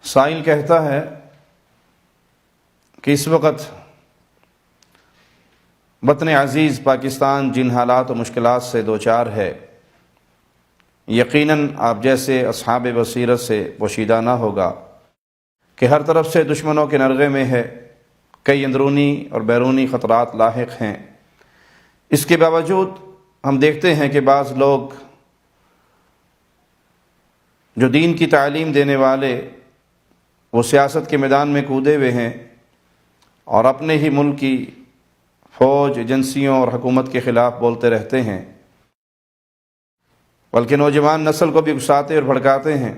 سائل کہتا ہے کہ اس وقت وطن عزیز پاکستان جن حالات و مشکلات سے دوچار ہے، یقیناً آپ جیسے اصحاب بصیرت سے پوشیدہ نہ ہوگا کہ ہر طرف سے دشمنوں کے نرغے میں ہے، کئی اندرونی اور بیرونی خطرات لاحق ہیں۔ اس کے باوجود ہم دیکھتے ہیں کہ بعض لوگ جو دین کی تعلیم دینے والے وہ سیاست کے میدان میں کودے ہوئے ہیں اور اپنے ہی ملک کی فوج، ایجنسیوں اور حکومت کے خلاف بولتے رہتے ہیں، بلکہ نوجوان نسل کو بھی اکساتے اور بھڑکاتے ہیں۔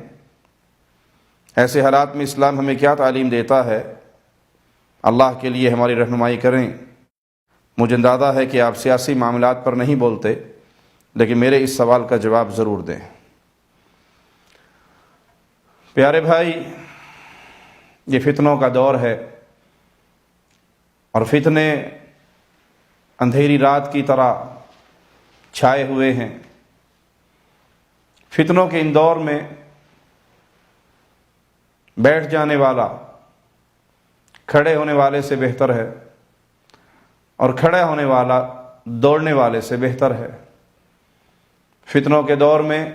ایسے حالات میں اسلام ہمیں کیا تعلیم دیتا ہے؟ اللہ کے لیے ہماری رہنمائی کریں۔ مجھے اندازہ ہے کہ آپ سیاسی معاملات پر نہیں بولتے، لیکن میرے اس سوال کا جواب ضرور دیں۔ پیارے بھائی، یہ فتنوں کا دور ہے اور فتنے اندھیری رات کی طرح چھائے ہوئے ہیں۔ فتنوں کے ان دور میں بیٹھ جانے والا کھڑے ہونے والے سے بہتر ہے اور کھڑا ہونے والا دوڑنے والے سے بہتر ہے۔ فتنوں کے دور میں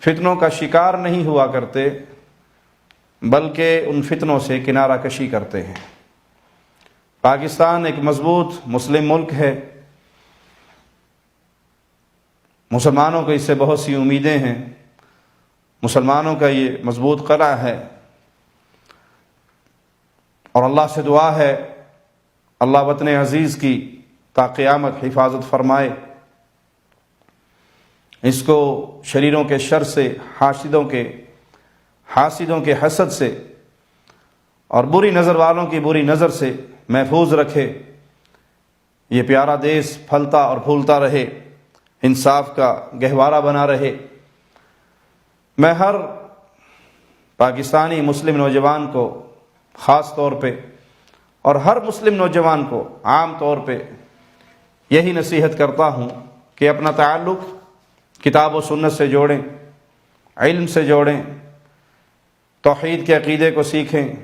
فتنوں کا شکار نہیں ہوا کرتے، بلکہ ان فتنوں سے کنارہ کشی کرتے ہیں۔ پاکستان ایک مضبوط مسلم ملک ہے، مسلمانوں کو اس سے بہت سی امیدیں ہیں، مسلمانوں کا یہ مضبوط قلعہ ہے، اور اللہ سے دعا ہے اللہ وطن عزیز کی تا قیامت حفاظت فرمائے، اس کو شریروں کے شر سے، حاسدوں کے حسد سے اور بری نظر والوں کی بری نظر سے محفوظ رکھے۔ یہ پیارا دیس پھلتا اور پھولتا رہے، انصاف کا گہوارہ بنا رہے۔ میں ہر پاکستانی مسلم نوجوان کو خاص طور پہ اور ہر مسلم نوجوان کو عام طور پہ یہی نصیحت کرتا ہوں کہ اپنا تعلق کتاب و سنت سے جوڑیں، علم سے جوڑیں، توحید کے عقیدے کو سیکھیں،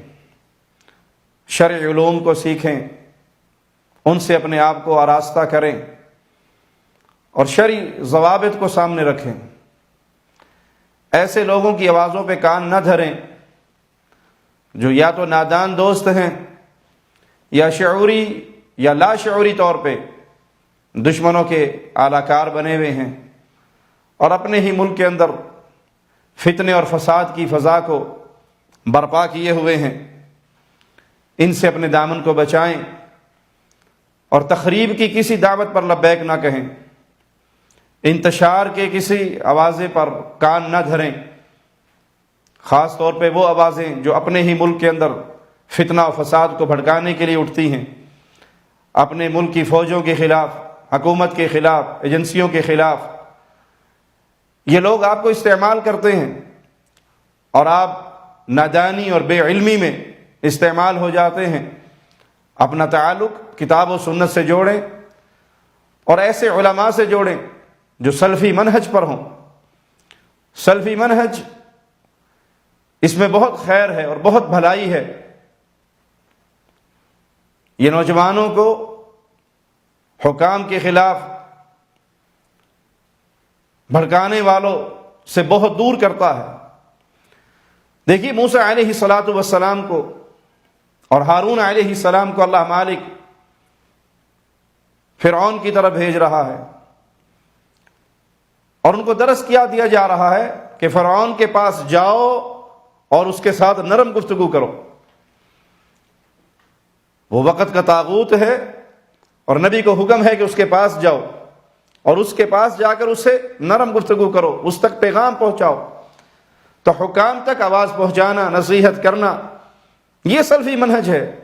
شرعی علوم کو سیکھیں، ان سے اپنے آپ کو آراستہ کریں اور شرعی ضوابط کو سامنے رکھیں۔ ایسے لوگوں کی آوازوں پہ کان نہ دھریں جو یا تو نادان دوست ہیں یا شعوری یا لا شعوری طور پہ دشمنوں کے اعلی کار بنے ہوئے ہیں اور اپنے ہی ملک کے اندر فتنے اور فساد کی فضا کو برپا کیے ہوئے ہیں۔ ان سے اپنے دامن کو بچائیں اور تخریب کی کسی دعوت پر لبیک نہ کہیں، انتشار کے کسی آوازے پر کان نہ دھریں، خاص طور پہ وہ آوازیں جو اپنے ہی ملک کے اندر فتنہ و فساد کو بھڑکانے کے لیے اٹھتی ہیں، اپنے ملک کی فوجوں کے خلاف، حکومت کے خلاف، ایجنسیوں کے خلاف۔ یہ لوگ آپ کو استعمال کرتے ہیں اور آپ نادانی اور بے علمی میں استعمال ہو جاتے ہیں۔ اپنا تعلق کتاب و سنت سے جوڑیں اور ایسے علماء سے جوڑیں جو سلفی منہج پر ہوں۔ سلفی منہج، اس میں بہت خیر ہے اور بہت بھلائی ہے۔ یہ نوجوانوں کو حکام کے خلاف بھڑکانے والوں سے بہت دور کرتا ہے۔ دیکھیے موسیٰ علیہ السلام کو اور ہارون علیہ السلام کو اللہ مالک فرعون کی طرف بھیج رہا ہے اور ان کو درس کیا دیا جا رہا ہے کہ فرعون کے پاس جاؤ اور اس کے ساتھ نرم گفتگو کرو۔ وہ وقت کا طاغوت ہے اور نبی کو حکم ہے کہ اس کے پاس جاؤ اور اس کے پاس جا کر اس سے نرم گفتگو کرو، اس تک پیغام پہنچاؤ۔ تو حکام تک آواز پہنچانا، نصیحت کرنا، یہ سلفی منہج ہے۔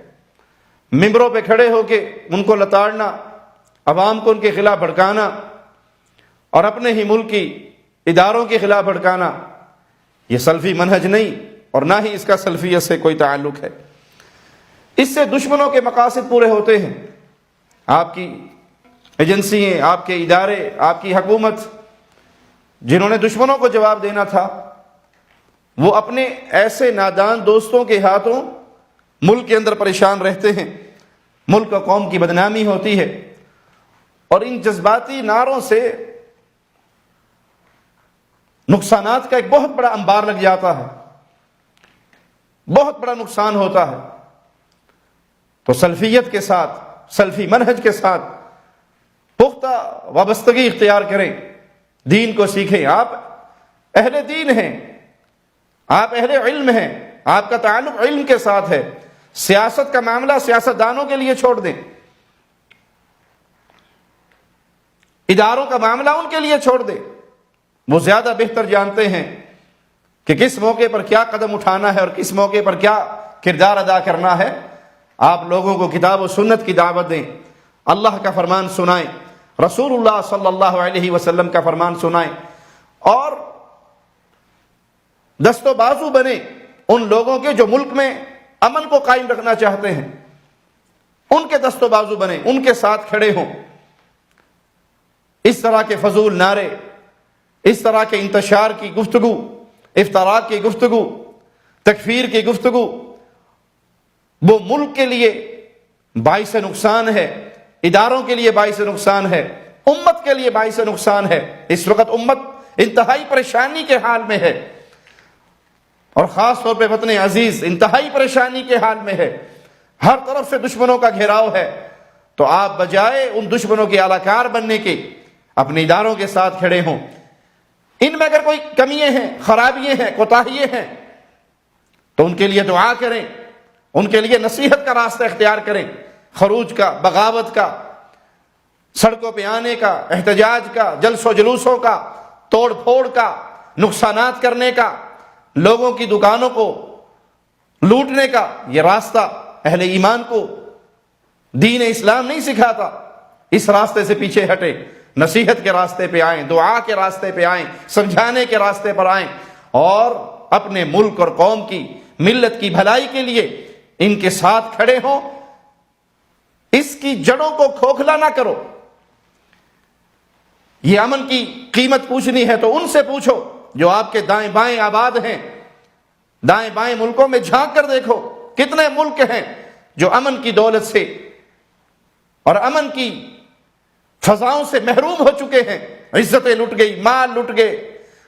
ممبروں پہ کھڑے ہو کے ان کو لتاڑنا، عوام کو ان کے خلاف بھڑکانا اور اپنے ہی ملک کی اداروں کے خلاف بھڑکانا، یہ سلفی منہج نہیں اور نہ ہی اس کا سلفیت سے کوئی تعلق ہے۔ اس سے دشمنوں کے مقاصد پورے ہوتے ہیں۔ آپ کی ایجنسییں، آپ کے ادارے، آپ کی حکومت، جنہوں نے دشمنوں کو جواب دینا تھا، وہ اپنے ایسے نادان دوستوں کے ہاتھوں ملک کے اندر پریشان رہتے ہیں، ملک و قوم کی بدنامی ہوتی ہے، اور ان جذباتی نعروں سے نقصانات کا ایک بہت بڑا انبار لگ جاتا ہے، بہت بڑا نقصان ہوتا ہے۔ تو سلفیت کے ساتھ، سلفی منہج کے ساتھ پختہ وابستگی اختیار کریں، دین کو سیکھیں۔ آپ اہل دین ہیں، آپ اہل علم ہیں، آپ کا تعلق علم کے ساتھ ہے۔ سیاست کا معاملہ سیاستدانوں کے لیے چھوڑ دیں، اداروں کا معاملہ ان کے لیے چھوڑ دیں، وہ زیادہ بہتر جانتے ہیں کہ کس موقع پر کیا قدم اٹھانا ہے اور کس موقع پر کیا کردار ادا کرنا ہے۔ آپ لوگوں کو کتاب و سنت کی دعوت دیں، اللہ کا فرمان سنائیں، رسول اللہ صلی اللہ علیہ وسلم کا فرمان سنائیں، اور دست و بازو بنے ان لوگوں کے جو ملک میں امن کو قائم رکھنا چاہتے ہیں، ان کے دست و بازو بنے، ان کے ساتھ کھڑے ہوں۔ اس طرح کے فضول نعرے، اس طرح کے انتشار کی گفتگو، افتراق کی گفتگو، تکفیر کی گفتگو، وہ ملک کے لیے باعث نقصان ہے، اداروں کے لیے باعث نقصان ہے، امت کے لیے باعث نقصان ہے۔ اس وقت امت انتہائی پریشانی کے حال میں ہے، اور خاص طور پہ وطن عزیز انتہائی پریشانی کے حال میں ہے، ہر طرف سے دشمنوں کا گھیراؤ ہے۔ تو آپ بجائے ان دشمنوں کے اعلی کار بننے کے اپنے اداروں کے ساتھ کھڑے ہوں۔ ان میں اگر کوئی کمیاں ہیں، خرابیاں ہیں، کوتاہیاں ہیں، تو ان کے لیے دعا کریں، ان کے لیے نصیحت کا راستہ اختیار کریں، خروج کا، بغاوت کا، سڑکوں پہ آنے کا، احتجاج کا، جلس و جلوسوں کا، توڑ پھوڑ کا، نقصانات کرنے کا، لوگوں کی دکانوں کو لوٹنے کا۔ یہ راستہ اہل ایمان کو دین اسلام نہیں سکھاتا۔ اس راستے سے پیچھے ہٹیں، نصیحت کے راستے پہ آئیں، دعا کے راستے پہ آئیں، سمجھانے کے راستے پر آئیں، اور اپنے ملک اور قوم کی، ملت کی بھلائی کے لیے ان کے ساتھ کھڑے ہوں۔ اس کی جڑوں کو کھوکھلا نہ کرو۔ یہ امن کی قیمت پوچھنی ہے تو ان سے پوچھو جو آپ کے دائیں بائیں آباد ہیں۔ دائیں بائیں ملکوں میں جھانک کر دیکھو، کتنے ملک ہیں جو امن کی دولت سے اور امن کی فضاؤں سے محروم ہو چکے ہیں۔ عزتیں لٹ گئی، مال لٹ گئے،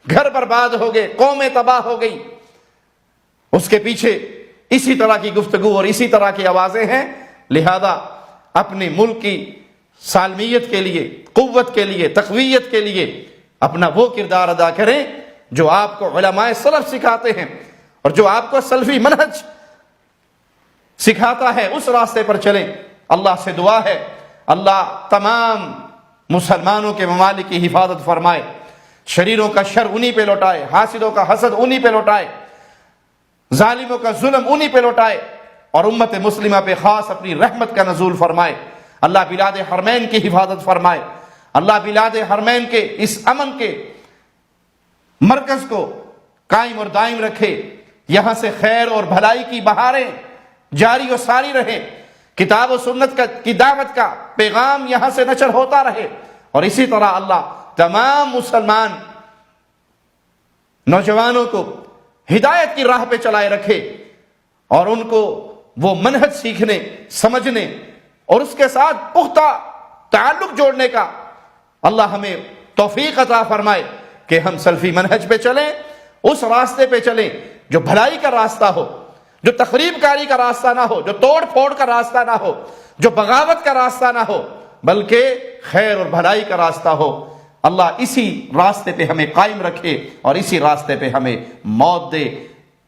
گھر برباد ہو گئے، قومیں تباہ ہو گئی۔ اس کے پیچھے اسی طرح کی گفتگو اور اسی طرح کی آوازیں ہیں۔ لہذا اپنے ملک کی سالمیت کے لیے، قوت کے لیے، تقویت کے لیے اپنا وہ کردار ادا کریں جو آپ کو علماء سلف سکھاتے ہیں، اور جو آپ کو سلفی منہج سکھاتا ہے، اس راستے پر چلیں۔ اللہ سے دعا ہے اللہ تمام مسلمانوں کے ممالک کی حفاظت فرمائے، شریروں کا شر انہی پہ لوٹائے، حاسدوں کا حسد انہی پہ لوٹائے، ظالموں کا ظلم انہی پہ لوٹائے، اور امت مسلمہ پہ خاص اپنی رحمت کا نزول فرمائے۔ اللہ بلاد حرمین کی حفاظت فرمائے، اللہ بلاد حرمین کے اس امن کے مرکز کو قائم اور دائم رکھے، یہاں سے خیر اور بھلائی کی بہاریں جاری و ساری رہیں، کتاب و سنت کی دعوت کا پیغام یہاں سے نشر ہوتا رہے، اور اسی طرح اللہ تمام مسلمان نوجوانوں کو ہدایت کی راہ پہ چلائے رکھے، اور ان کو وہ منہج سیکھنے، سمجھنے اور اس کے ساتھ پختہ تعلق جوڑنے کا اللہ ہمیں توفیق عطا فرمائے کہ ہم سلفی منہج پہ چلیں، اس راستے پہ چلیں جو بھلائی کا راستہ ہو، جو تخریب کاری کا راستہ نہ ہو، جو توڑ پھوڑ کا راستہ نہ ہو، جو بغاوت کا راستہ نہ ہو، بلکہ خیر اور بھلائی کا راستہ ہو۔ اللہ اسی راستے پہ ہمیں قائم رکھے اور اسی راستے پہ ہمیں موت دے۔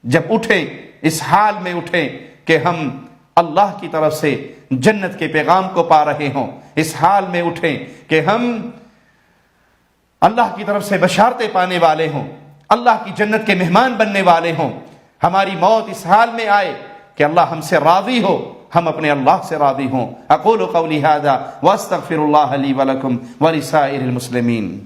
جب اٹھیں اس حال میں اٹھیں کہ ہم اللہ کی طرف سے جنت کے پیغام کو پا رہے ہوں، اس حال میں اٹھیں کہ ہم اللہ کی طرف سے بشارتیں پانے والے ہوں، اللہ کی جنت کے مہمان بننے والے ہوں۔ ہماری موت اس حال میں آئے کہ اللہ ہم سے راضی ہو، ہم اپنے اللہ سے راضی ہوں۔ اقول قولی ھذا واستغفر اللہ لی ولکم ولسائر المسلمین۔